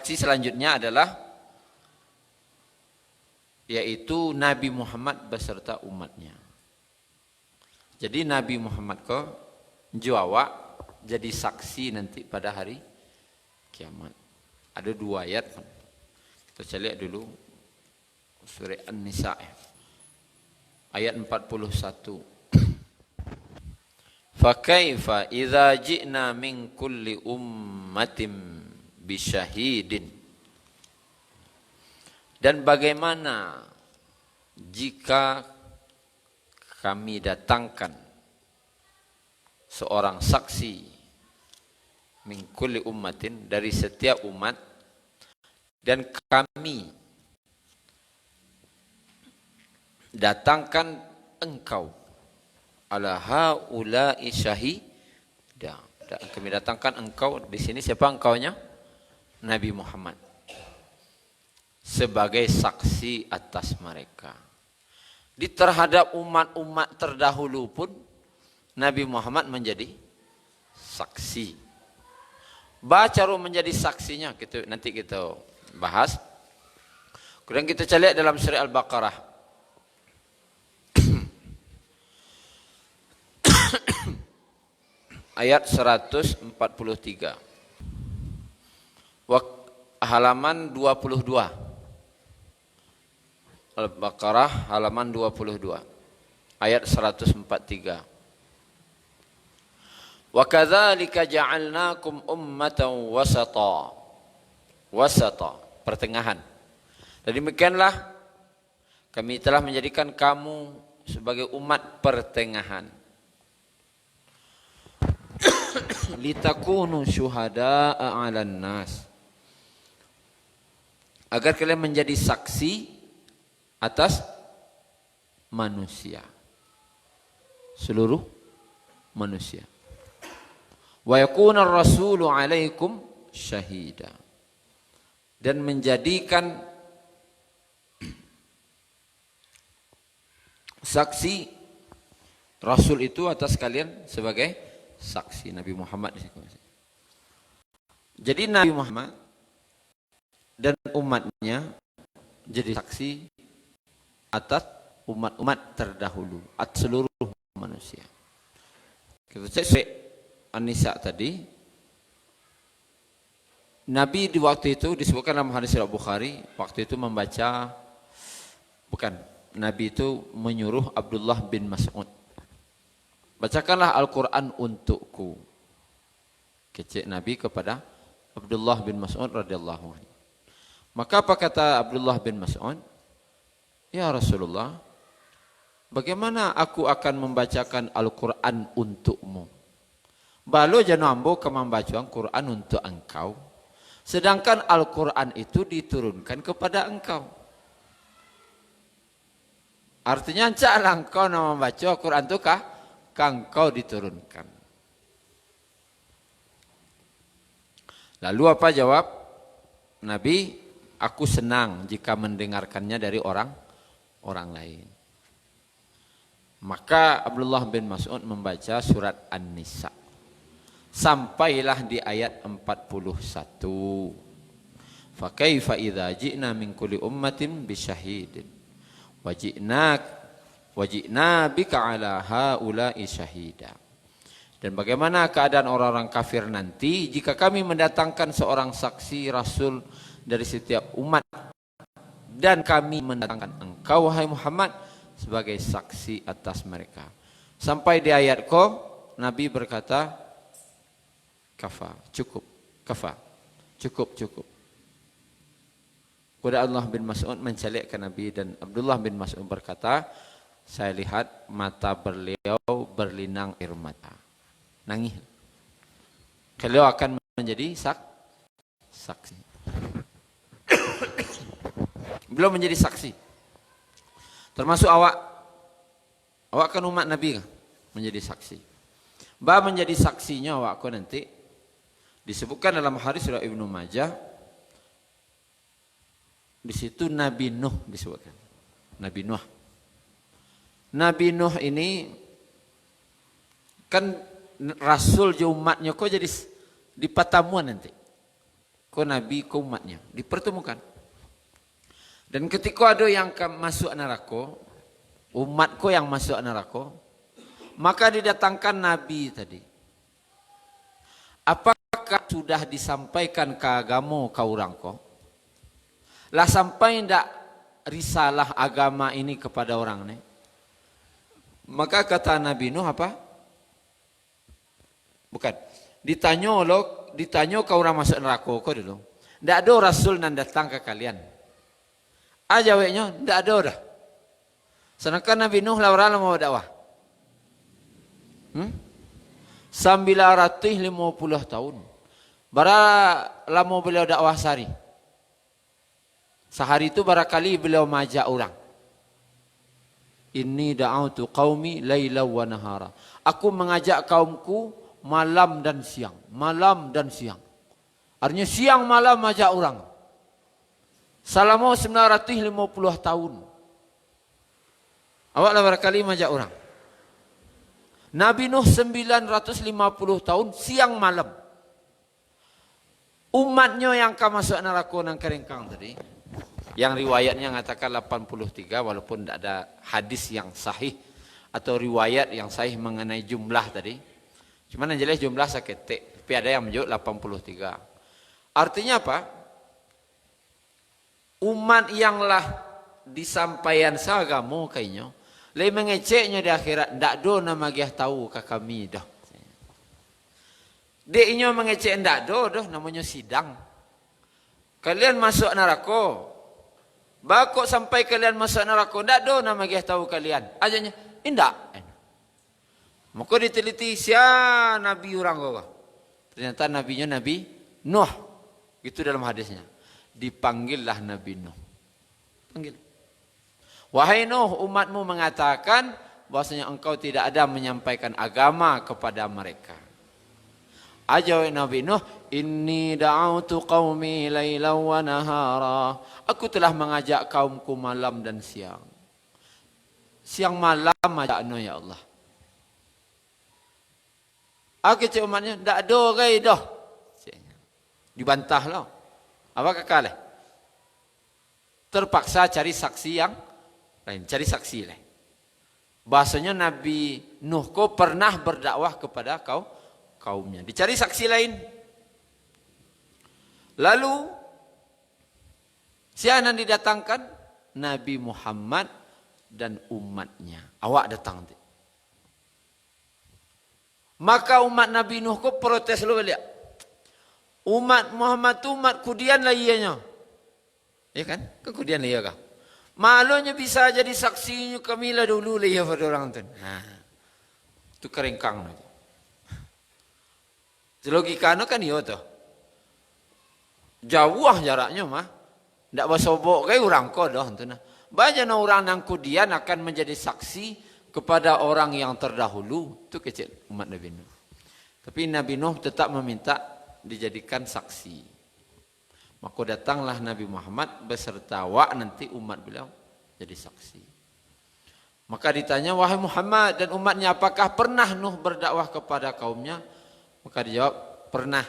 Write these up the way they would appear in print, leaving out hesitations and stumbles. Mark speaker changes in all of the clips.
Speaker 1: saksi selanjutnya adalah yaitu Nabi Muhammad beserta umatnya. Jadi Nabi Muhammad ko Jawa jadi saksi nanti pada hari kiamat. Ada 2 ayat. Kita lihat dulu surah An-Nisa ayat 41. Fakaifa idza ji'na min kulli ummatin bisyahidin. Dan bagaimana jika kami datangkan seorang saksi min kulli ummatin dari setiap umat, dan kami datangkan engkau ala haula'i syahida. Dan kami datangkan engkau, di sini siapa engkaunya? Nabi Muhammad sebagai saksi atas mereka. Di terhadap umat-umat terdahulu pun Nabi Muhammad menjadi saksi. Baca menjadi saksinya nanti kita bahas. Kemudian kita lihat dalam surah Al-Baqarah ayat 143. Halaman 22. Al-Baqarah halaman 22. Ayat 143. Wa kadzalika ja'alnakum ummatan wasata. Wasata, pertengahan. Dan demikianlah kami telah menjadikan kamu sebagai umat pertengahan. Litakunu syuhada'a 'alan nas. Agar kalian menjadi saksi atas manusia. Seluruh manusia. Wa yakuna ar-rasulu 'alaikum syahida. Dan menjadikan saksi Rasul itu atas kalian sebagai saksi. Nabi Muhammad. Jadi Nabi Muhammad dan umatnya jadi saksi atas umat-umat terdahulu, atas seluruh manusia. Kita cek An-Nisa tadi. Nabi di waktu itu disebutkan dalam hadis Sahih Bukhari, waktu itu Nabi itu menyuruh Abdullah bin Mas'ud, bacakanlah Al-Quran untukku. Kecek Nabi kepada Abdullah bin Mas'ud radhiyallahu anhu. Maka apa kata Abdullah bin Mas'ud? Ya Rasulullah, bagaimana aku akan membacakan Al-Quran untukmu? Balu jangan ambo ke membaca Al-Quran untuk engkau. Sedangkan Al-Quran itu diturunkan kepada engkau. Artinya caklah engkau nama membaca Al-Quran itu engkau diturunkan. Lalu apa jawab Nabi? Aku senang jika mendengarkannya dari orang lain. Maka Abdullah bin Mas'ud membaca surat An-Nisa. Sampailah di ayat 41. Fa kaifa idza ji'na min kulli ummatin bisyahidin wa ji'na bika ala haula'i syahida. Dan bagaimana keadaan orang-orang kafir nanti jika kami mendatangkan seorang saksi Rasul dari setiap umat, dan kami mendatangkan engkau wahai Muhammad sebagai saksi atas mereka. Sampai di ayat Nabi berkata kafa, cukup, cukup. Kemudian Abdullah bin Mas'ud mencelikkan Nabi, dan Abdullah bin Mas'ud berkata, saya lihat mata beliau berlinang air mata, nangis. Beliau akan menjadi saksi. Belum menjadi saksi. Termasuk awak kan umat Nabi kan? Menjadi saksi. Menjadi saksinya awakku nanti disebutkan dalam hadis riwayat Ibnu Majah. Di situ Nabi Nuh disebutkan. Nabi Nuh ini kan rasul umatnya kok jadi di patamuan nanti. Kau Nabi, kau umatnya. Dipertemukan. Dan ketika ada yang masuk neraka, umatku yang masuk neraka, maka didatangkan Nabi tadi. Apakah sudah disampaikan ke agama kau orang kau? Lah sampai ndak risalah agama ini kepada orang ni? Maka kata Nabi Nuh apa? Bukan. Ditanya kau orang masuk neraka kau dulu. Ndak ada rasul yang datang ke kalian. Jawabnya ndak ada dah. Sedangkan Nabi Nuh lah orang mau dakwah. 950 tahun. Bara lama beliau dakwah sehari. Sehari itu barangkali beliau majak orang. Inni da'autu qaumi laila wa nahara. Aku mengajak kaumku malam dan siang. Malam dan siang. Artinya siang malam majak orang. Selama 950 tahun. Awaklah barangkali majak orang. Nabi Nuh 950 tahun siang malam. Umatnya yang akan masuk neraka nang keringkang tadi. Yang riwayatnya mengatakan 83 walaupun tidak ada hadis yang sahih atau riwayat yang sahih mengenai jumlah tadi. Cuma yang jelas jumlah saketek. Tapi ada yang menyebut 83. Artinya apa? Umat yang lah disampaikan sagamo kayaknya. Lai mengeceknya di akhirat. Tak ada nama dia tahu ke kami dah. Dia mengecek tak ada dah. Namanya sidang. Kalian masuk neraka. Bakok sampai kalian masuk neraka. Tak ada nama dia tahu kalian. Ajanya. Indak. Maka diteliti siapa Nabi orang kau. Ternyata Nabinya Nabi Nuh. Itu dalam hadisnya. Dipanggillah Nabi Nuh. Panggil. Wahai Nuh, umatmu mengatakan bahwasanya engkau tidak ada menyampaikan agama kepada mereka. Ajawab Nabi Nuh, inni da'autu qaumi lailan wa nahara. Aku telah mengajak kaumku malam dan siang. Siang malam ajakno ya Allah. Aku cakap umatnya, tak ada kai dah. Dibantahlah. Apa kekal? Terpaksa cari saksi yang lain, cari saksi lain. Bahasanya Nabi Nuh ko pernah berdakwah kepada kaumnya. Dicari saksi lain. Lalu siapa yang didatangkan? Nabi Muhammad dan umatnya. Awak datang. Maka umat Nabi Nuh ko protes lu balik. Umat Muhammad tu umat kudian lah ianya. Ya kan? Kudian lah iya kah? Malunya bisa jadi saksinya kami lah dulu lah ya pada orang tu. Itu keringkang. Logikanya kan iya tu. Jauh jaraknya mah. Tak bersobok kai orang kau dah. Banyak orang yang kudian akan menjadi saksi kepada orang yang terdahulu. Itu kecil umat Nabi Nuh. Tapi Nabi Nuh tetap meminta dijadikan saksi. Maka datanglah Nabi Muhammad beserta nanti umat beliau jadi saksi. Maka ditanya, wahai Muhammad dan umatnya, apakah pernah Nuh berdakwah kepada kaumnya? Maka dijawab, pernah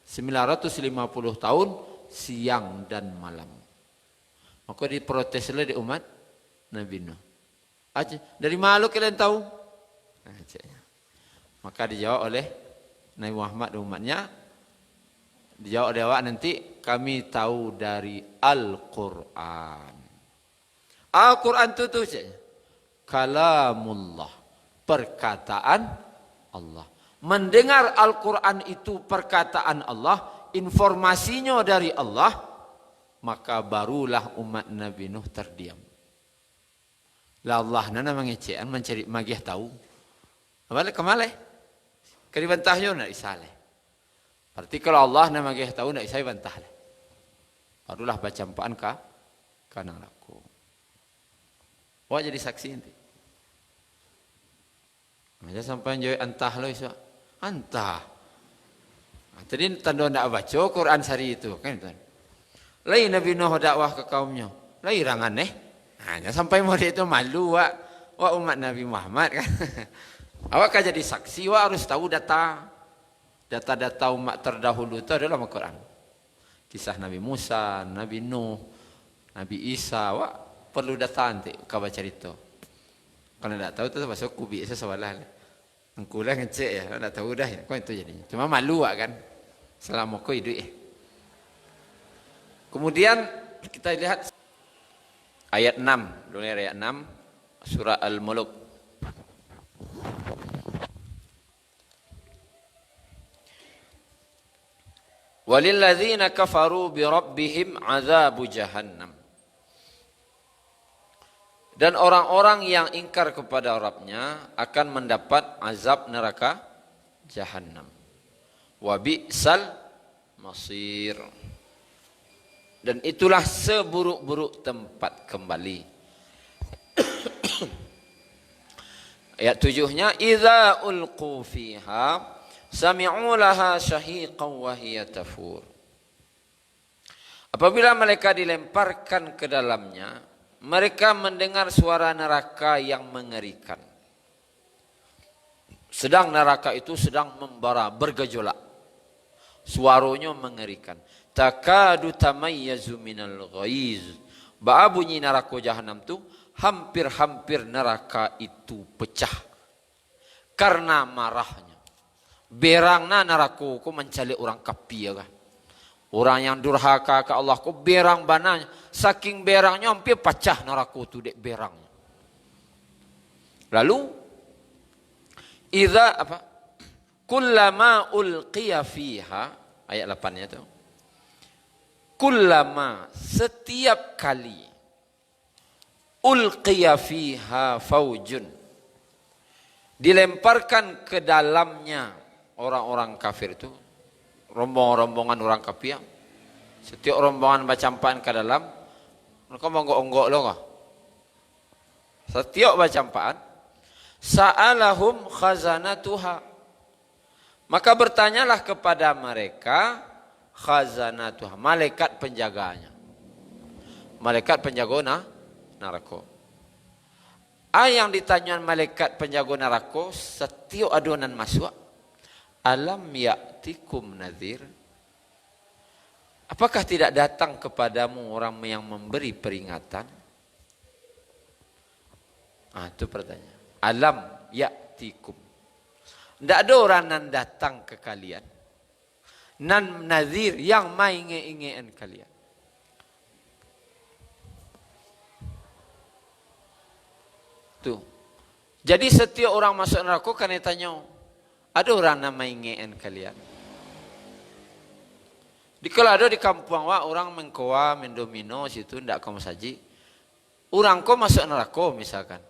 Speaker 1: 950 tahun siang dan malam. Maka diproteslah di umat Nabi Nuh. Dari mana kalian tahu? Maka dijawab oleh Nabi Muhammad dan umatnya. Dijawab oleh awak nanti, kami tahu dari Al-Quran. Al-Quran itu tuh kalamullah, perkataan Allah. Mendengar Al-Quran itu perkataan Allah, informasinya dari Allah, maka barulah umat Nabi Nuh terdiam. Lah Allah nana mengecekan mencari magiah tahu. Balik kemana? Keribantahnya nak isaleh. Berarti kalau Allah nama dia tahu nak saya bantah lah. Barulah baca empaan kanang laku. Wah jadi saksi nanti. Macam sampai jauh antah lo isu. Antah. Tadi tanda nak baca Quran sehari itu kan tuan. Lain Nabi Nuh dakwah ke kaumnya. Lain rangan hanya sampai murid itu malu wak umat Nabi Muhammad kan. Awak kan jadi saksi, wak harus tahu data umat terdahulu itu adalah Al-Quran. Kisah Nabi Musa, Nabi Nuh, Nabi Isa, wak perlu datang nanti kau baca itu. Kalau tidak tahu tu pasal kubi saya sewalah. Engkau lah ngecek ya, tidak tahu dah ya. Kau itu jadinya. Cuma malu wak kan. Selama kau hidup ya. Kemudian kita lihat ayat 6, dulu ayat 6 surah Al-Mulk. Walilladzina kafaru bi rabbihim azabu jahannam. Dan orang-orang yang ingkar kepada Rabbnya akan mendapat azab neraka jahannam. Wa bi'sal masir. Dan itulah seburuk-buruk tempat kembali. Ayat 7-nya, idza ulqu fiha sami'u laha syahiqan wa hiya tafur. Apabila mereka dilemparkan ke dalamnya, mereka mendengar suara neraka yang mengerikan. Sedang neraka itu sedang membara, bergejolak. Suaranya mengerikan. Takadu tamayyazu minal ghaiz. Bunyi neraka jahanam itu hampir-hampir neraka itu pecah. Karena marahnya. Berangna neraka ku mencalik orang kapi ya kan. Orang yang durhaka ke Allah ku berang bananya. Saking berangnya hampir pecah neraka tu dek berangnya. Lalu idza apa? Kullama ulqiya fiha, ayat 8-nya tu. Kullama, setiap kali ulqiya fiha faujun, dilemparkan ke dalamnya orang-orang kafir itu, rombongan orang kafir. Setiap rombongan bacampaan ke dalam, mereka monggok-onggok loh kah? Setiap bacampaan, sa'alahum khazanatuha. Maka bertanyalah kepada mereka khazanatuha, malaikat penjaganya. Malaikat penjaga neraka. Yang ditanya malaikat penjaga neraka setiap adunan masuk, alam ya'tikum nadhir. Apakah tidak datang kepadamu orang yang memberi peringatan? Itu pertanyaan. Alam ya'tikum. Tidak ada orang yang datang ke kalian. Nan nazir yang mainge-ingean kalian. Tuh. Jadi setiap orang masuk neraka kan ditanya, ada orang yang maingean kalian. Kalau ada di kampung wak orang mengkoa, mendomino situ ndak kamu saji. Orang kau masuk neraka misalkan.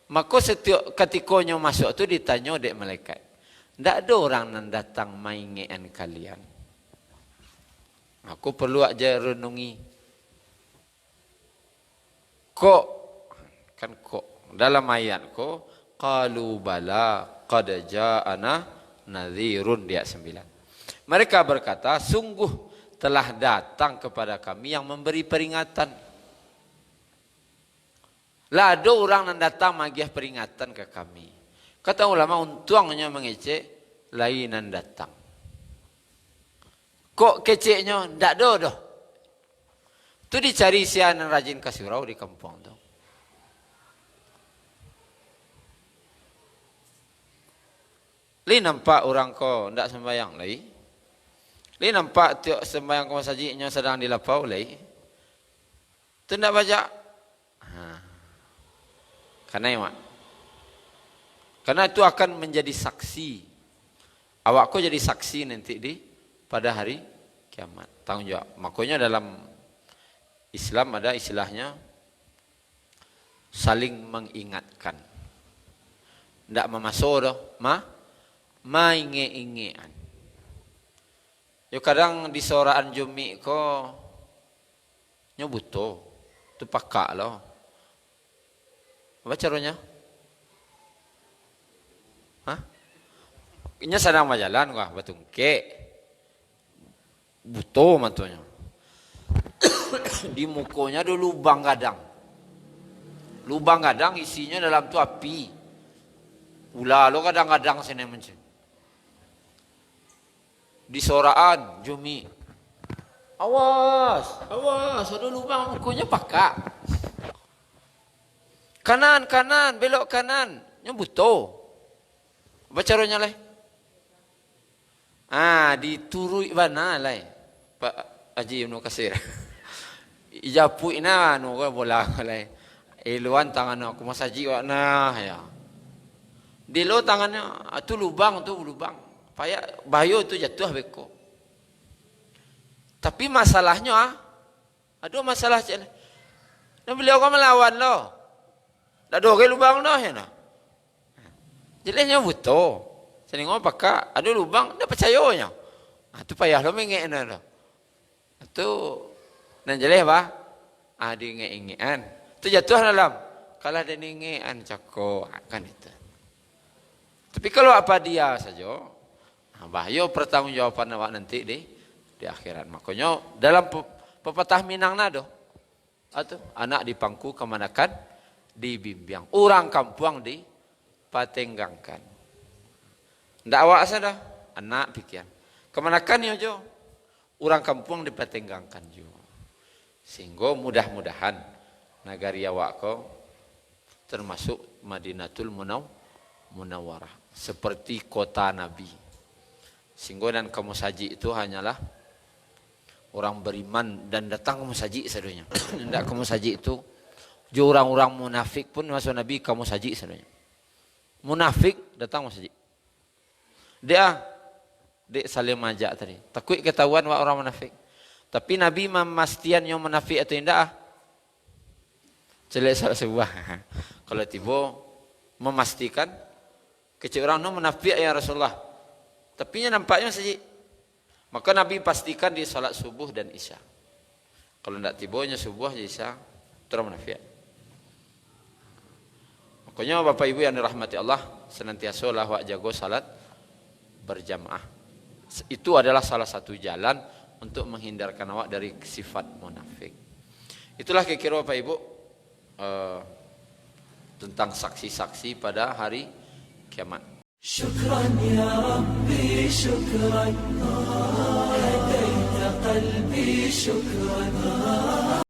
Speaker 1: Maka setiap ketikanya masuk tu ditanya dek malaikat. Ndak ada orang yang datang maingean kalian. Aku perlu aja renungi. Kok kan kok dalam ayat kok qalu bala qad ja'ana nadhirun dia 9. Mereka berkata, sungguh telah datang kepada kami yang memberi peringatan. Lah ada orang yang datang magiah peringatan ke kami. Kata ulama untungnya mengecek lainan datang. Kok keceknya ndak ada dah. Tu dicari sian yang rajin ke surau di kampung tu. Li nampak orang ko ndak sembahyang lai. Li nampak tiap sembahyang ko sajinya sedang dilapau lai. Tu ndak baca. Karena mak. Karena itu akan menjadi saksi. Awakku jadi saksi nanti pada hari kiamat. Tanggung jawab. Makanya dalam Islam ada istilahnya saling mengingatkan. Ndak memasuk dah, mainge-ingean. Yo kadang di soraan jumi ko nyobuto tu pakak loh. Apa caranya? Inya sedang berjalan wah batungke. Buto matunya. Di mukanya ada lubang gadang. Lubang gadang isinya dalam tu api. Ulah lo kadang-kadang sini mencen. Di soraan jumi. Awas, awas, ada lubang mukunya pakak. Kanan, kanan, belok kanan. Nya buto. Apa caranya lah? Diturui mana lah? Pak Haji Ibnu Kasir. Ijapui na anu ko bola lah. Iluan tangan aku masaji wa na ya. Dilo tangannya tu lubang. Paya bayo tu jatuh beko. Tapi masalahnya aduh masalah cik. Nah beliau kan melawan lo. Dak doge lubang dah ya nah. Jelasnya butuh. Sering ngomong pakak, aduh lubang dak percayanya. Tu payah lo mengek na lo. Tu nan jelas ba? Di ngek-ngekan. Tu jatuh dalam. Kalau ada ngekan cako kan itu. Tapi kalau apa dia saja, bahaya pertanggungjawaban awak nanti di akhirat. Makanya dalam pepatah Minang nado, atau anak dipangku kemanakan dibimbing, orang kampung dipatenggangkan. Ndak awak saja, anak pikiran. Kemanakan ya jo, orang kampung dipatenggangkan jo. Sehingga mudah-mudahan nagari awak ko termasuk Madinatul Munawwarah, seperti kota Nabi. Sehingga dan kamu saji itu hanyalah orang beriman dan datang kamu saji sadonya. Tidak kamu saji itu, jo orang-orang munafik pun masuk Nabi kamu saji sadonya. Munafik datang kamu saji. Dia saling majak tadi. Takut ketahuan wa orang munafik. Tapi Nabi memastian yang munafik atau tidak. Celek salah sebuah. Kalau tiba memastikan kecil orang itu munafik ya Rasulullah. Tapi nampaknya saja. Maka Nabi pastikan di salat subuh dan isya. Kalau tidak tibanya subuh dan isya, terus munafik. Makanya Bapak Ibu yang dirahmati Allah, senantiasa lah wak jago salat berjamaah. Itu adalah salah satu jalan untuk menghindarkan awak dari sifat munafik. Itulah kira-kira Bapak Ibu tentang saksi-saksi pada hari kiamat. Syukran ya Rabbi, syukran, hadaita qalbi, syukran.